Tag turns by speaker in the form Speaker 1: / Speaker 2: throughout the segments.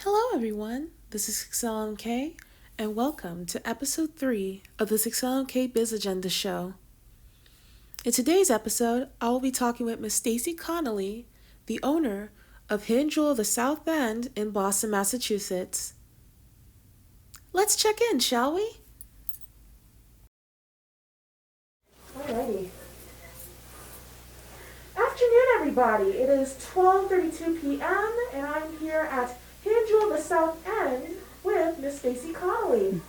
Speaker 1: Hello, everyone. This is Sixella MK, and welcome to episode 3 of the Sixella MK Bizz Agenda show. In today's episode, I will be talking with Miss Stacy Connolly, the owner of Hidden Jewel of the South End in Boston, Massachusetts. Let's check in, shall we? Alrighty. Afternoon, everybody. It is 12:32 p.m. and I'm here at Hidden Jewel of the South End with Miss Stacy Connolly.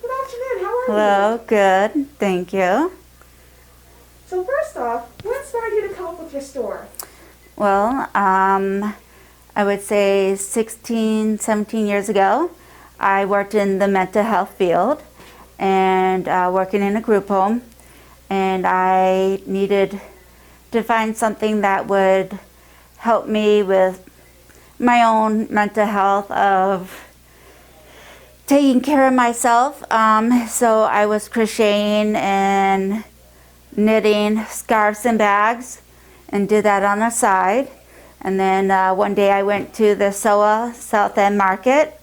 Speaker 1: Good afternoon. How are you?
Speaker 2: Hello. Good. Thank you.
Speaker 1: So first off, what inspired you to come up with your store?
Speaker 2: Well, I would say 16, 17 years ago, I worked in the mental health field and working in a group home, and I needed to find something that would help me with my own mental health of taking care of myself. So I was crocheting and knitting scarves and bags and did that on the side. And then one day I went to the SOA South End Market,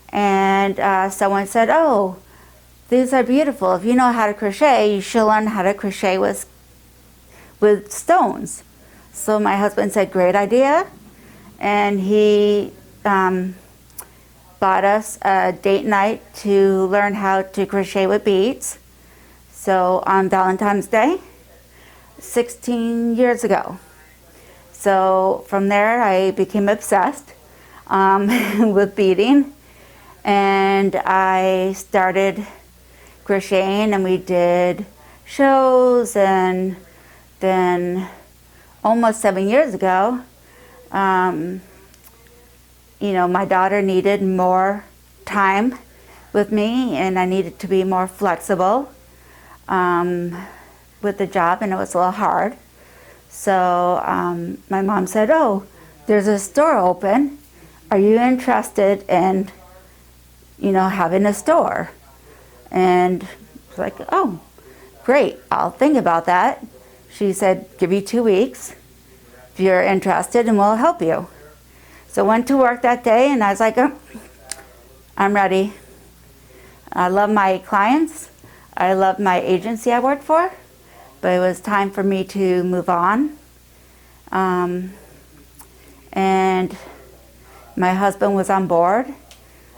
Speaker 2: and someone said, "Oh, these are beautiful. If you know how to crochet, you should learn how to crochet with stones." So my husband said, "Great idea." And he bought us a date night to learn how to crochet with beads. So on Valentine's Day, 16 years ago. So from there I became obsessed with beading, and I started crocheting, and we did shows, and then almost 7 years ago, my daughter needed more time with me, and I needed to be more flexible with the job, and it was a little hard. So my mom said, "Oh, there's a store open. Are you interested in, having a store?" And I was like, "Oh, great, I'll think about that." She said, "Give you 2 weeks if you're interested, and we'll help you." So I went to work that day, and I was like, "Oh, I'm ready." I love my clients. I love my agency I worked for, but it was time for me to move on. And my husband was on board,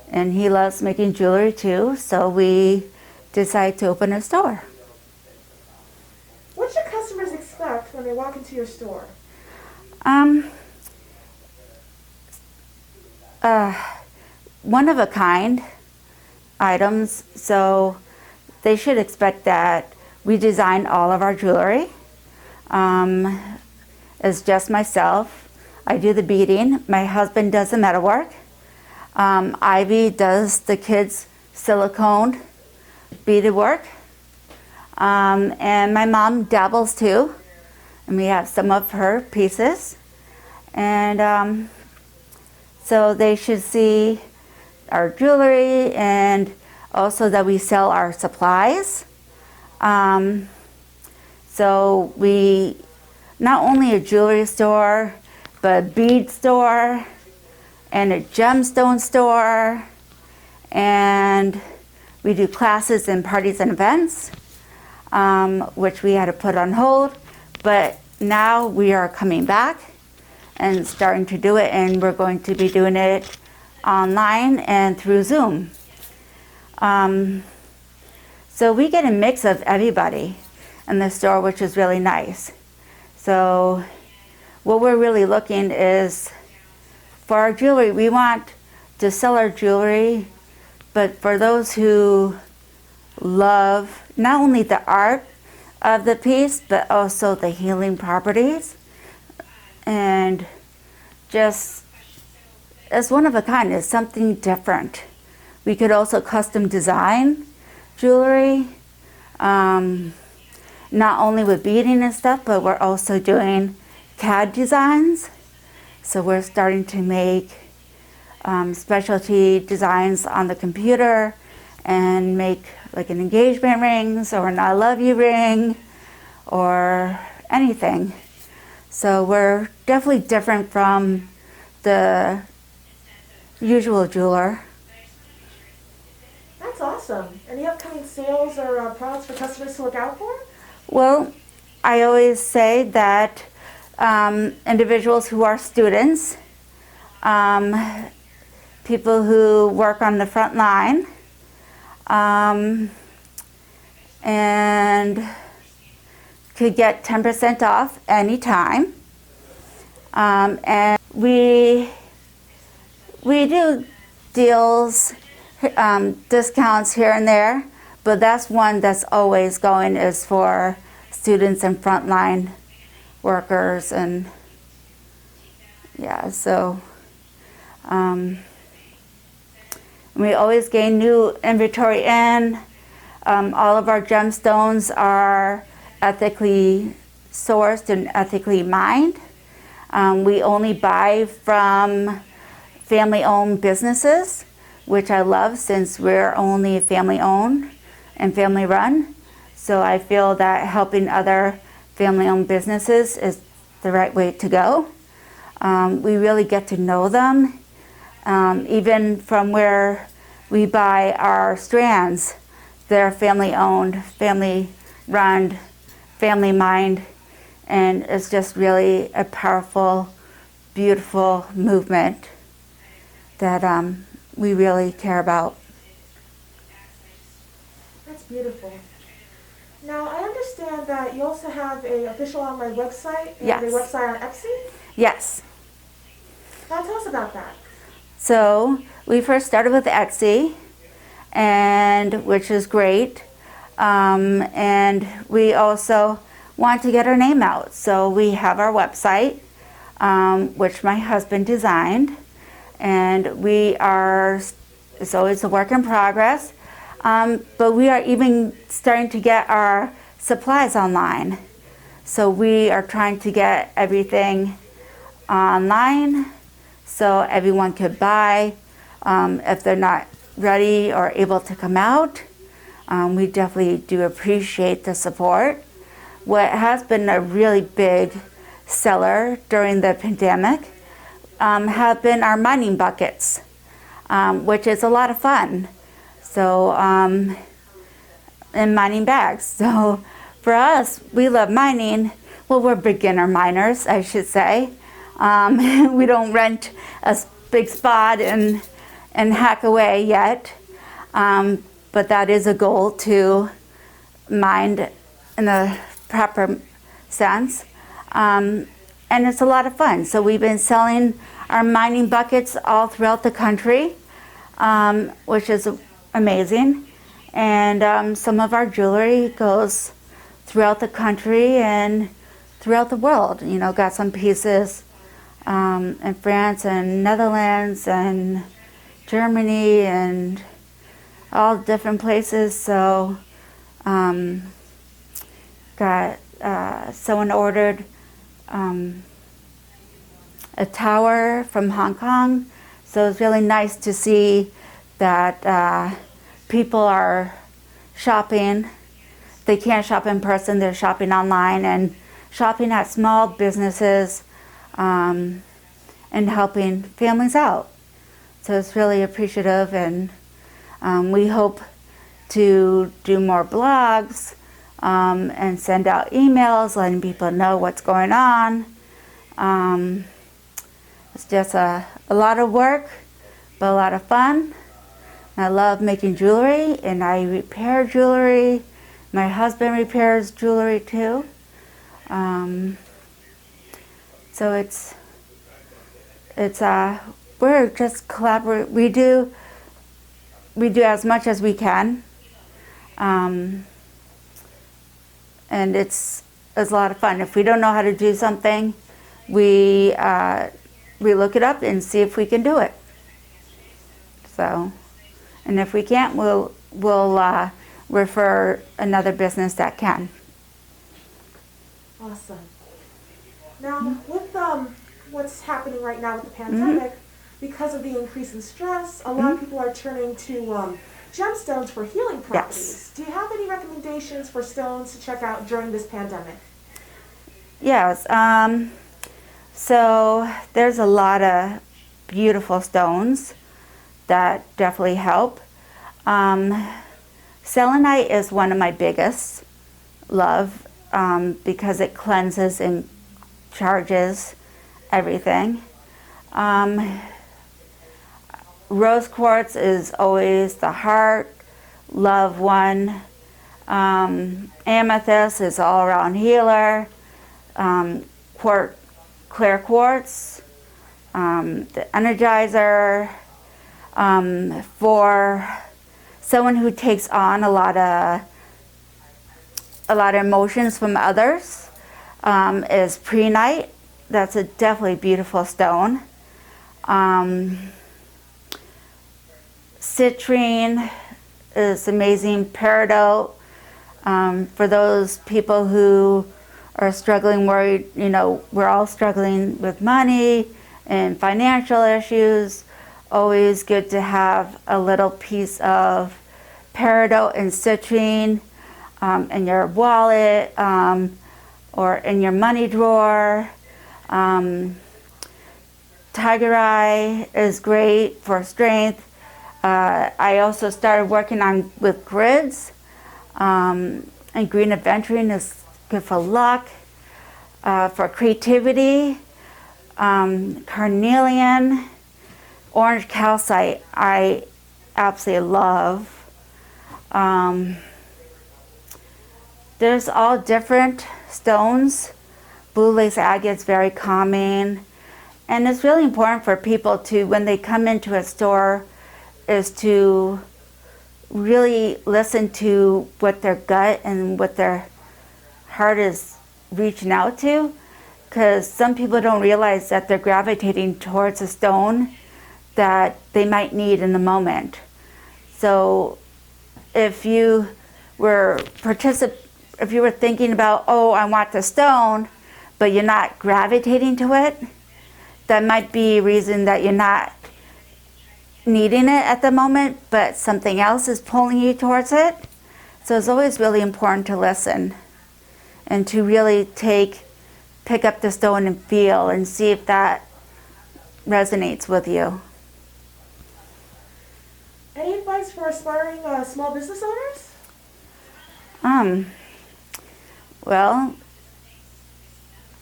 Speaker 2: and he loves making jewelry too, so we decided to open a store.
Speaker 1: What should customers expect when they walk into your store?
Speaker 2: One-of-a-kind items, so they should expect that we design all of our jewelry. It's just myself. I do the beading. My husband does the metalwork. Ivy does the kids' silicone beaded work. And my mom dabbles too, and we have some of her pieces. And so they should see our jewelry, and also that we sell our supplies. So we not only a jewelry store, but a bead store and a gemstone store, and we do classes and parties and events, which we had to put on hold, but now we are coming back and starting to do it, and we're going to be doing it online and through Zoom. So we get a mix of everybody in the store, which is really nice. So what we're really looking is for our jewelry, we want to sell our jewelry, but for those who love not only the art of the piece, but also the healing properties, and just as one of a kind, it's something different. We could also custom design jewelry, not only with beading and stuff, but we're also doing CAD designs. So we're starting to make specialty designs on the computer and make like an engagement rings or an I love you ring or anything. So we're definitely different from the usual jeweler.
Speaker 1: That's awesome. Any upcoming sales or products for customers to look out for?
Speaker 2: Well, I always say that individuals who are students, people who work on the front line, and could get 10% off anytime. And we do deals, discounts here and there, but that's one that's always going is for students and frontline workers. And yeah, so we always gain new inventory in. All of our gemstones are ethically sourced and ethically mined. We only buy from family-owned businesses, which I love since we're only family-owned and family-run. So I feel that helping other family-owned businesses is the right way to go. We really get to know them, even from where we buy our strands. They're family-owned, family-run, family-mined, and it's just really a powerful, beautiful movement that we really care about.
Speaker 1: That's beautiful. Now, I understand that you also have an official online website and
Speaker 2: Yes.
Speaker 1: a website on Etsy.
Speaker 2: Yes.
Speaker 1: Now, tell us about that.
Speaker 2: So we first started with Etsy, and which is great. And we also want to get our name out. So we have our website, which my husband designed, and it's always a work in progress. But we are even starting to get our supplies online. So we are trying to get everything online so everyone could buy. If they're not ready or able to come out, we definitely do appreciate the support. What has been a really big seller during the pandemic have been our mining buckets, which is a lot of fun. So, and mining bags. So for us, we love mining. Well, we're beginner miners, I should say. We don't rent a big spot and hack away yet. But that is a goal, to mine in a proper sense. And it's a lot of fun. So we've been selling our mining buckets all throughout the country, which is amazing. And some of our jewelry goes throughout the country and throughout the world. You know, got some pieces in France and Netherlands and Germany and all different places. So got someone ordered a tower from Hong Kong. So it's really nice to see that people are shopping. They can't shop in person, they're shopping online and shopping at small businesses and helping families out. So it's really appreciative, and we hope to do more blogs and send out emails letting people know what's going on. It's just a lot of work, but a lot of fun. I love making jewelry, and I repair jewelry. My husband repairs jewelry too. So we're just collaborate. We do as much as we can, and it's a lot of fun. If we don't know how to do something, we look it up and see if we can do it. So, and if we can't, we'll refer another business that can.
Speaker 1: Awesome. Now, with what's happening right now with the pandemic, because of the increase in stress, a lot of people are turning to gemstones for healing properties.
Speaker 2: Yes.
Speaker 1: Do you have any recommendations for stones to check out during this pandemic?
Speaker 2: Yes. So there's a lot of beautiful stones. that definitely help. Selenite is one of my biggest love because it cleanses and charges everything. Rose quartz is always the heart, love one. Amethyst is all around healer. Clear quartz, the energizer. For someone who takes on a lot of emotions from others, is prehnite. That's a definitely beautiful stone. Citrine is amazing. Peridot, for those people who are struggling, worried, we're all struggling with money and financial issues. Always good to have a little piece of peridot and citrine in your wallet or in your money drawer. Tiger eye is great for strength. I also started working with grids, and green aventurine is good for luck, for creativity. Carnelian, orange calcite, I absolutely love. There's all different stones. Blue lace agate's very calming. And it's really important for people to, when they come into a store, is to really listen to what their gut and what their heart is reaching out to. Because some people don't realize that they're gravitating towards a stone that they might need in the moment. So if you were thinking about, oh, I want the stone, but you're not gravitating to it, that might be a reason that you're not needing it at the moment, but something else is pulling you towards it. So it's always really important to listen and to really pick up the stone and feel and see if that resonates with you.
Speaker 1: Any advice for aspiring small business owners?
Speaker 2: Well,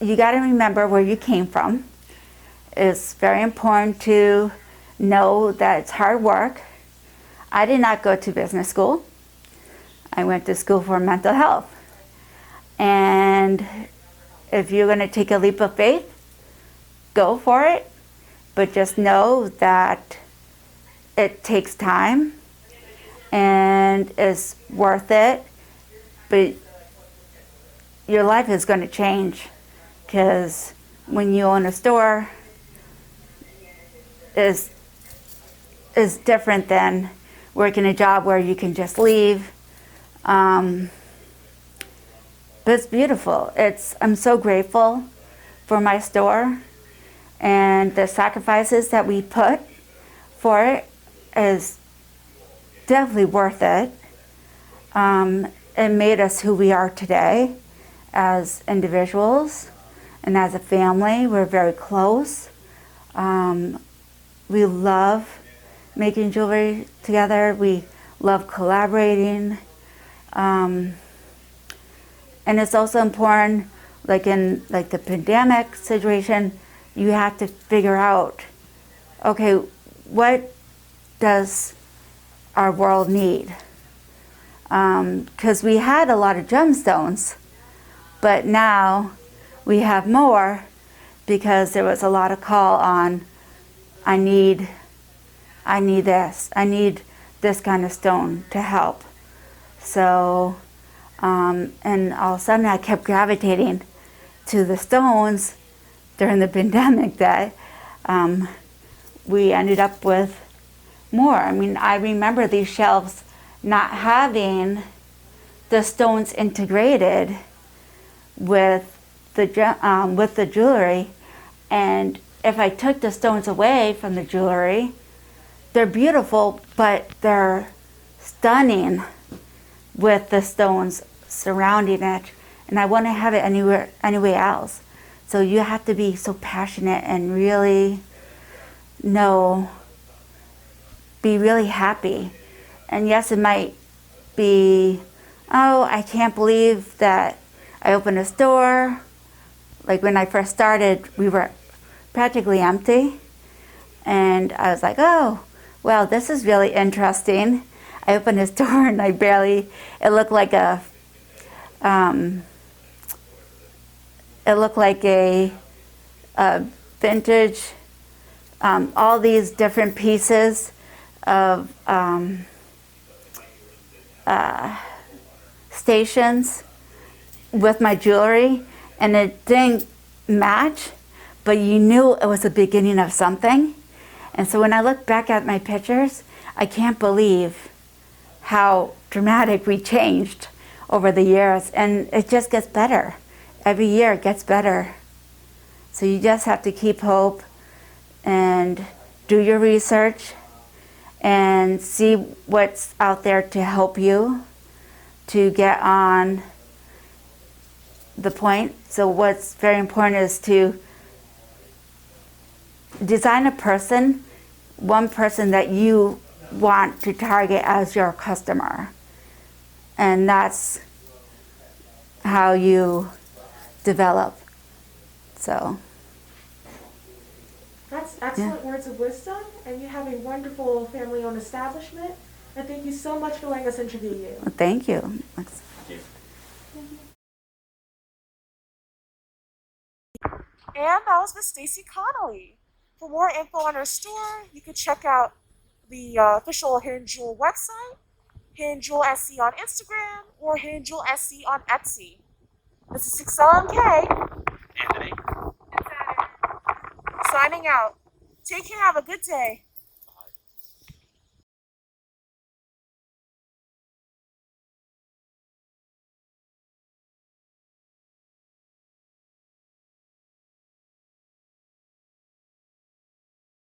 Speaker 2: you got to remember where you came from. It's very important to know that it's hard work. I did not go to business school. I went to school for mental health. And if you're going to take a leap of faith, go for it. But just know that it takes time and it's worth it. But your life is going to change, because when you own a store, is different than working a job where you can just leave. But it's beautiful. I'm so grateful for my store, and the sacrifices that we put for it is definitely worth it. It made us who we are today as individuals and as a family. We're very close. We love making jewelry together. We love collaborating. And it's also important, like in the pandemic situation, you have to figure out, okay, what does our world need? Because we had a lot of gemstones, but now we have more because there was a lot of call on, I need this. I need this kind of stone to help. So, and all of a sudden I kept gravitating to the stones during the pandemic that we ended up with more. I mean, I remember these shelves not having the stones integrated with the jewelry, and if I took the stones away from the jewelry, they're beautiful, but they're stunning with the stones surrounding it, and I want to have it anywhere else. So you have to be so passionate and really know be really happy. And yes, it might be, oh, I can't believe that I opened a store. Like when I first started, we were practically empty. And I was like, oh, well, this is really interesting. I opened a store and it looked like a vintage, all these different pieces of stations with my jewelry, and it didn't match, but you knew it was the beginning of something. And so when I look back at my pictures, I can't believe how dramatic we changed over the years, and it just gets better. Every year it gets better. So you just have to keep hope and do your research and see what's out there to help you to get on the point. So what's very important is to design a person, one person that you want to target as your customer. And that's how you develop. So
Speaker 1: That's excellent words of wisdom, and you have a wonderful family-owned establishment. And thank you so much for letting us interview you.
Speaker 2: thank you.
Speaker 1: And that was Miss Stacy Connolly. For more info on her store, you can check out the official Hidden Jewel website, Hidden Jewel SC on Instagram, or Hidden Jewel SC on Etsy. This is Sixella MK.
Speaker 3: Anthony.
Speaker 1: Signing out. Take care. Have a good day.